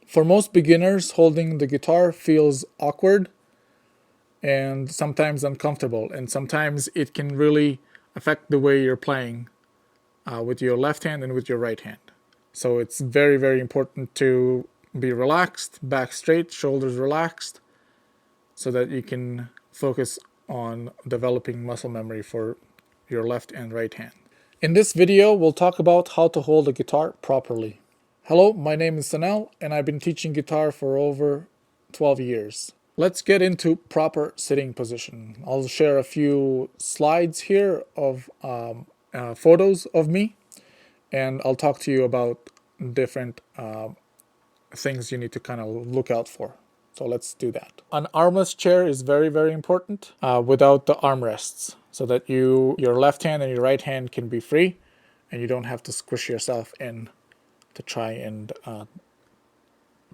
For most beginners, holding the guitar feels awkward and sometimes uncomfortable, and sometimes it can really affect the way you're playing with your left hand and with your right hand. So it's very, very important to be relaxed, back straight, shoulders relaxed, so that you can focus on developing muscle memory for your left and right hand. In this video, we'll talk about how to hold a guitar properly. Hello, my name is Sanel, and I've been teaching guitar for over 12 years. Let's get into proper sitting position. I'll share a few slides here of photos of me, and I'll talk to you about different things you need to kind of look out for. So let's do that. An armless chair is very, very important without the armrests, so that your left hand and your right hand can be free and you don't have to squish yourself in to try and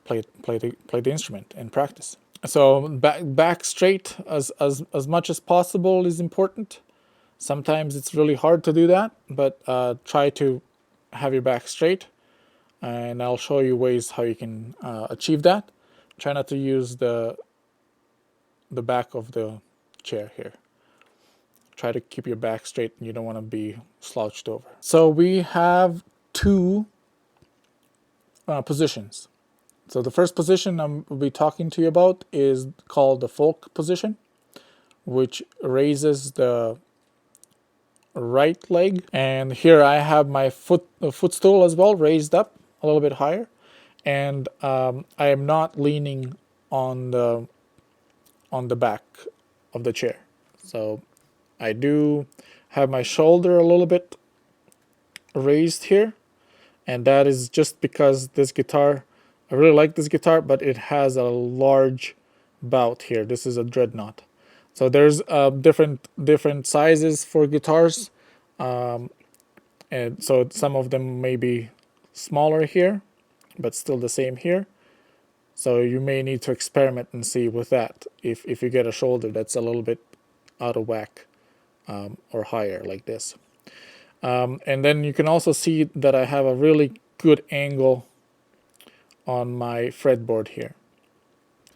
play the instrument and practice. So back straight as much as possible is important. Sometimes it's really hard to do that, but try to have your back straight, and I'll show you ways how you can achieve that. Try not to use the back of the chair here. Try to keep your back straight, and you don't want to be slouched over. So we have two positions. So the first position will be talking to you about is called the folk position, which raises the right leg. And here I have my footstool as well raised up a little bit higher, and I am not leaning on the back of the chair. So I do have my shoulder a little bit raised here, and that is just because this guitar, I really like this guitar, but it has a large bout here. This is a dreadnought. So there's different sizes for guitars, and so some of them may be smaller here, but still the same here. So you may need to experiment and see with that if you get a shoulder that's a little bit out of whack or higher like this. And then you can also see that I have a really good angle on my fretboard here.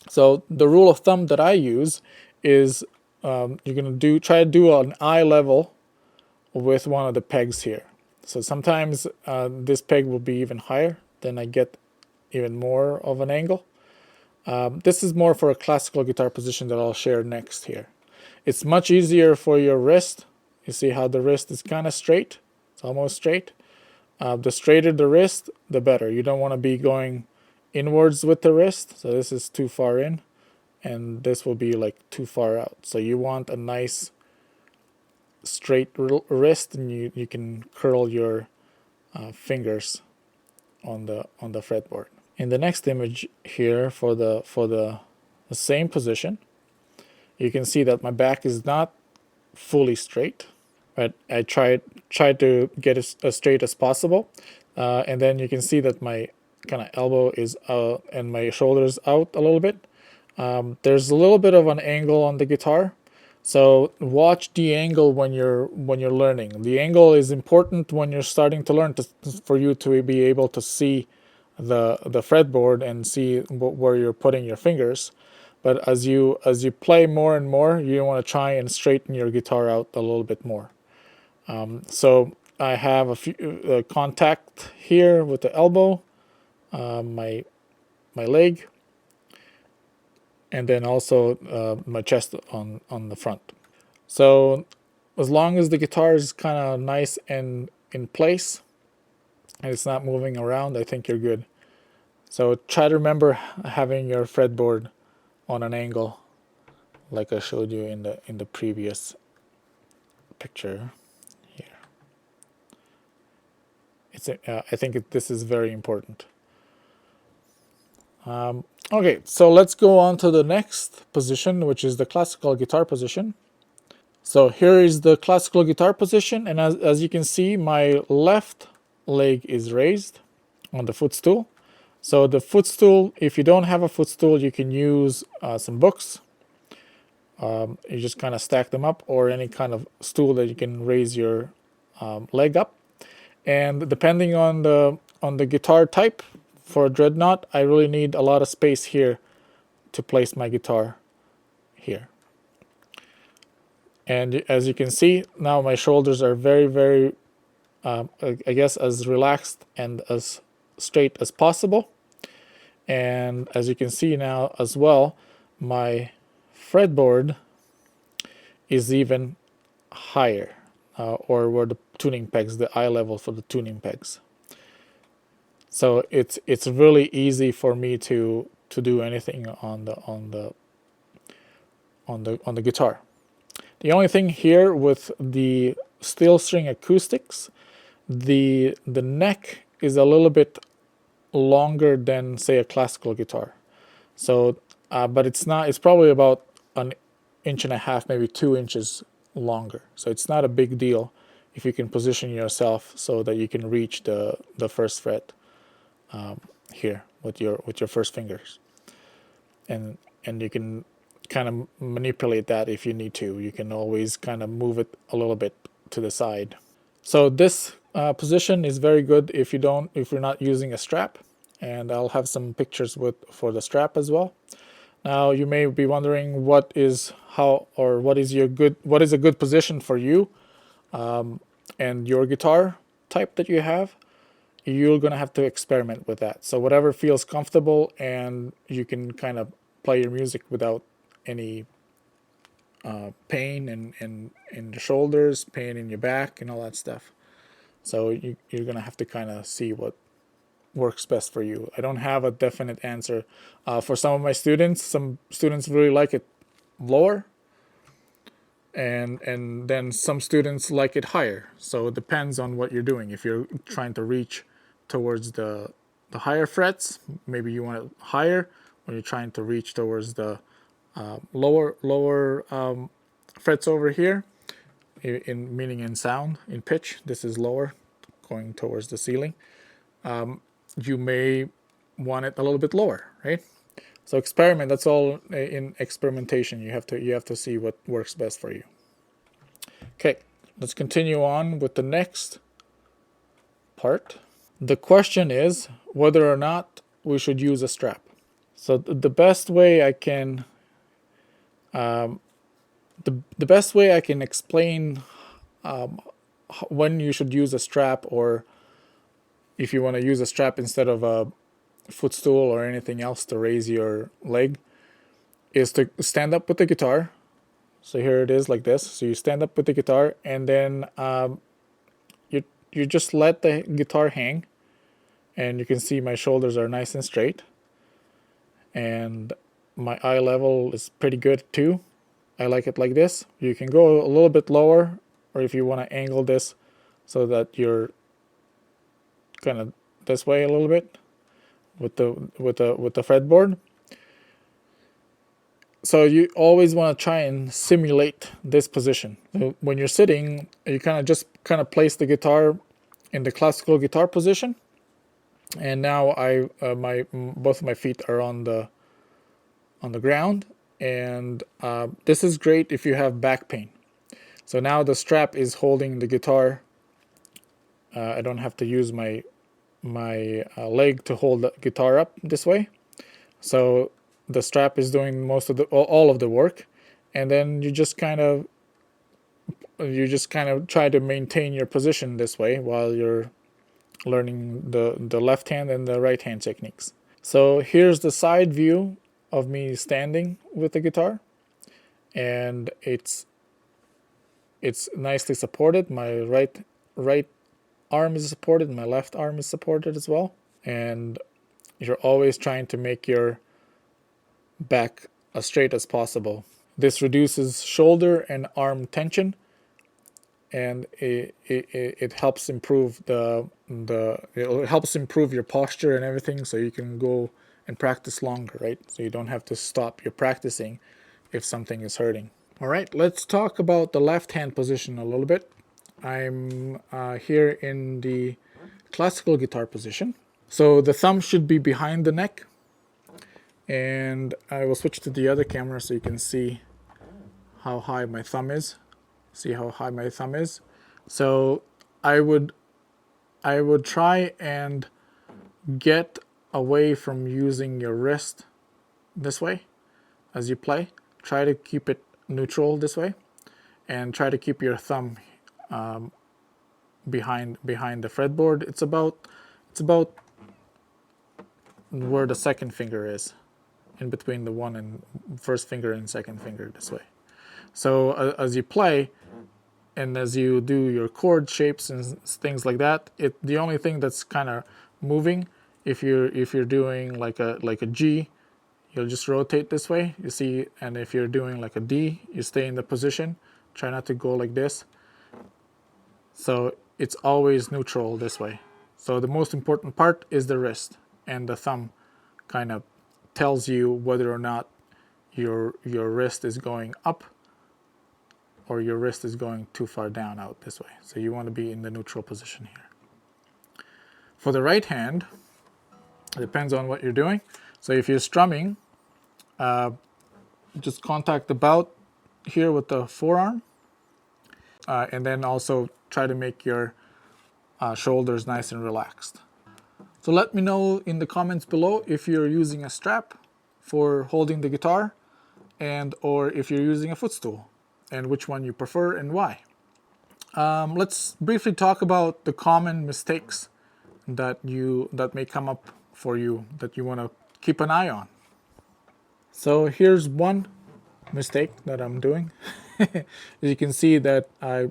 So the rule of thumb that I use is you're going to try to do an eye level with one of the pegs here. So sometimes this peg will be even higher, then I get even more of an angle. This is more for a classical guitar position that I'll share next here. It's much easier for your wrist. You see how the wrist is kind of straight? It's almost straight. The straighter the wrist, the better. You don't want to be going inwards with the wrist. So this is too far in, and this will be like too far out. So you want a nice straight wrist, and you can curl your fingers on the fretboard. In the next image here for the same position, you can see that my back is not fully straight, but I tried to get as straight as possible, and then you can see that my kind of elbow is and my shoulders out a little bit. There's a little bit of an angle on the guitar, so watch the angle when you're learning. The angle is important when you're starting to learn, for you to be able to see the fretboard and see where you're putting your fingers. But as you play more and more, you want to try and straighten your guitar out a little bit more. So I have a few contact here with the elbow, my leg, and then also my chest on the front. So as long as the guitar is kind of nice and in place and it's not moving around, I think you're good. So try to remember having your fretboard on an angle like I showed you in the previous picture here. I think this is very important. Okay, so let's go on to the next position, which is the classical guitar position. So here is the classical guitar position, and as you can see, my left leg is raised on the footstool. So the footstool, if you don't have a footstool, you can use some books. You just kind of stack them up, or any kind of stool that you can raise your leg up. And depending on the guitar type, for a dreadnought, I really need a lot of space here to place my guitar here. And as you can see, now my shoulders are very, very, I guess, as relaxed and as straight as possible. And as you can see now as well, my fretboard is even higher, or where the tuning pegs, the eye level for the tuning pegs. So it's really easy for me to do anything on the guitar. The only thing here with the steel string acoustics, the neck is a little bit longer than, say, a classical guitar. So, but it's not. It's probably about an inch and a half, maybe 2 inches longer. So it's not a big deal if you can position yourself so that you can reach the first fret here with your first fingers, and you can kind of manipulate that if you need to. You can always kind of move it a little bit to the side. So this position is very good if you're not using a strap, and I'll have some pictures for the strap as well. Now you may be wondering what is a good position for you and your guitar type that you have. You're gonna have to experiment with that. So whatever feels comfortable and you can kind of play your music without any pain in the shoulders, pain in your back, and all that stuff. So you're gonna have to kind of see what works best for you. I don't have a definite answer. For some students really like it lower, and then some students like it higher. So it depends on what you're doing. If you're trying to reach towards the higher frets, maybe you want it higher. When you're trying to reach towards the lower frets over here, meaning in sound, in pitch, this is lower, going towards the ceiling. You may want it a little bit lower, right? So experiment. That's all in experimentation. You have to see what works best for you. Okay, let's continue on with the next part. The question is whether or not we should use a strap. So the best way I can the best way I can explain when you should use a strap, or if you want to use a strap instead of a footstool or anything else to raise your leg, is to stand up with the guitar. So here it is like this. So you stand up with the guitar, and then you just let the guitar hang, and you can see my shoulders are nice and straight, and my eye level is pretty good too. I like it like this. You can go a little bit lower, or if you want to angle this so that you're kind of this way a little bit with the fretboard. So you always want to try and simulate this position. So when you're sitting, you kind of place the guitar in the classical guitar position, and now both of my feet are on the ground, and this is great if you have back pain. So now the strap is holding the guitar. I don't have to use my leg to hold the guitar up this way. So the strap is doing all of the work, and then you just kind of try to maintain your position this way while you're learning the left hand and the right hand techniques. So here's the side view of me standing with the guitar, and it's nicely supported. My right arm is supported, my left arm is supported as well, and you're always trying to make your back as straight as possible. This reduces shoulder and arm tension, and it helps improve it helps improve your posture and everything, so you can go and practice longer, right? So you don't have to stop your practicing if something is hurting. All right, let's talk about the left hand position a little bit. I'm here in the classical guitar position. So the thumb should be behind the neck, and I will switch to the other camera so you can see how high my thumb is. See how high my thumb is. So I would try and get away from using your wrist this way as you play. Try to keep it neutral this way, and try to keep your thumb behind the fretboard. It's about where the second finger is, in between the one and first finger and second finger this way. So as you play and as you do your chord shapes and things like that, the only thing that's kind of moving, if you're doing like a G, you'll just rotate this way, you see, and if you're doing like a D, you stay in the position. Try not to go like this. So it's always neutral this way. So the most important part is the wrist, and the thumb kind of tells you whether or not your wrist is going up or your wrist is going too far down out this way. So you want to be in the neutral position here. For the right hand, it depends on what you're doing. So if you're strumming, just contact the bout here with the forearm, and then also try to make your shoulders nice and relaxed. So let me know in the comments below if you're using a strap for holding the guitar, and or if you're using a footstool, and which one you prefer and why. Let's briefly talk about the common mistakes that may come up for you that you want to keep an eye on. So here's one mistake that I'm doing. You can see that I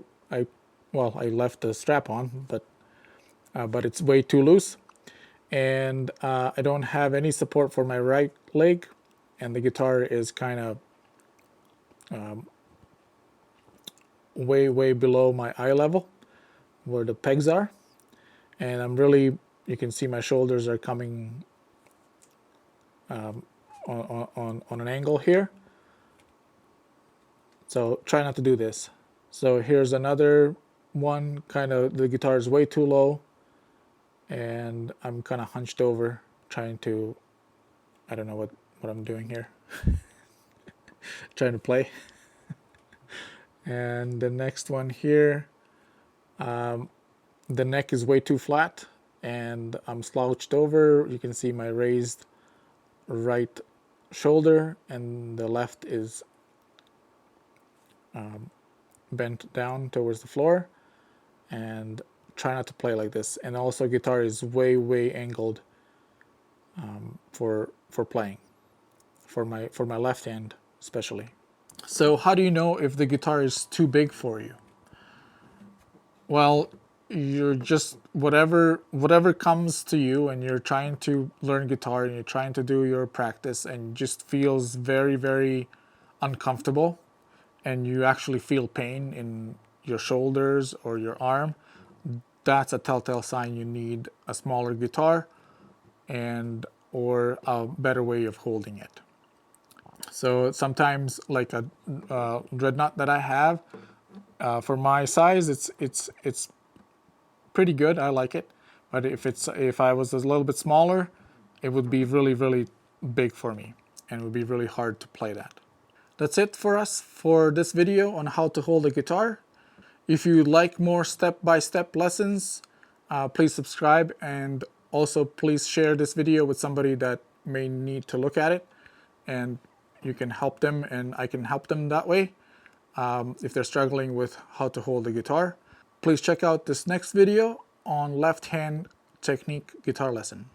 left the strap on, but it's way too loose, and I don't have any support for my right leg, and the guitar is kind of way below my eye level where the pegs are, and you can see my shoulders are coming on an angle here. So try not to do this. So here's another one, kind of the guitar is way too low, and I'm kind of hunched over trying to, I don't know what I'm doing here. Trying to play. And the next one here, the neck is way too flat and I'm slouched over. You can see my raised right shoulder, and the left is bent down towards the floor. And try not to play like this. And also guitar is way angled for playing, for my left hand especially. So how do you know if the guitar is too big for you? Well, you're just whatever comes to you, and you're trying to learn guitar and you're trying to do your practice, and just feels very uncomfortable, and you actually feel pain in your shoulders or your arm, that's a telltale sign you need a smaller guitar or a better way of holding it. So sometimes, like a dreadnought that I have, for my size, it's pretty good. I like it. But if I was a little bit smaller, it would be really big for me, and it would be really hard to play that. That's it for us for this video on how to hold a guitar. If you like more step-by-step lessons, please subscribe, and also please share this video with somebody that may need to look at it, and you can help them and I can help them that way if they're struggling with how to hold a guitar. Please check out this next video on left hand technique guitar lesson.